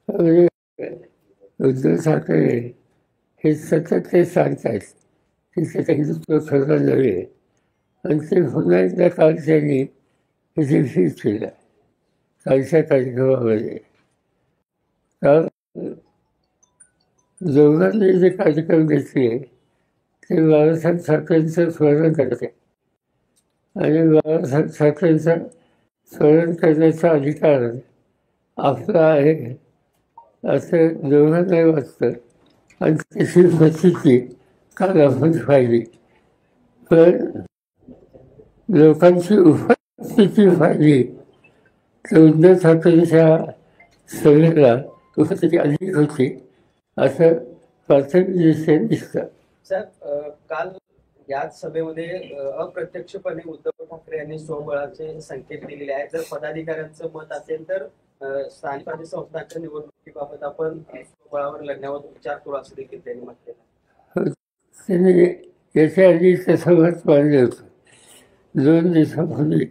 म्हणजे उद्धव ठाकरे हे सतत ते सांगतात की त्याचं हिंदुत्व खरं नव्हे आणि ते पुन्हा एकदा काल त्यांनी हे रिपीट केलं कालच्या कार्यक्रमामध्ये. काल दोघांनी जे कार्यक्रम घेतले ते बाळासाहेब ठाकरेंचं स्मरण करते आणि बाळासाहेब ठाकरेंचा स्मरण करण्याचा अधिकार आपला आहे असं दोघांनाही वाटतं आणि त्याची प्रचिती काल आपण पाहिली. पण लोकांची उपस्थिती पाहिली तर उद्धव ठाकरेंच्या सभेला उपस्थिती अधिक होती असं प्राथमिकदृष्ट्या दिसतं. सर, काल याच सभेमध्ये अप्रत्यक्षपणे उद्धव ठाकरे यांनी स्वबळाचे संकेत दिलेले आहेत. जर पदाधिकाऱ्यांचं मत असेल तर स्थानिक स्वराज्य संस्थांच्या निवडणुकीबाबत आपण स्वबळावर लढण्यावर विचार करू असं देखील त्यांनी म्हटलेलं. त्यांनी याच्या आधी तसं मत मांडलं होतं 2 दिवसापूर्वी.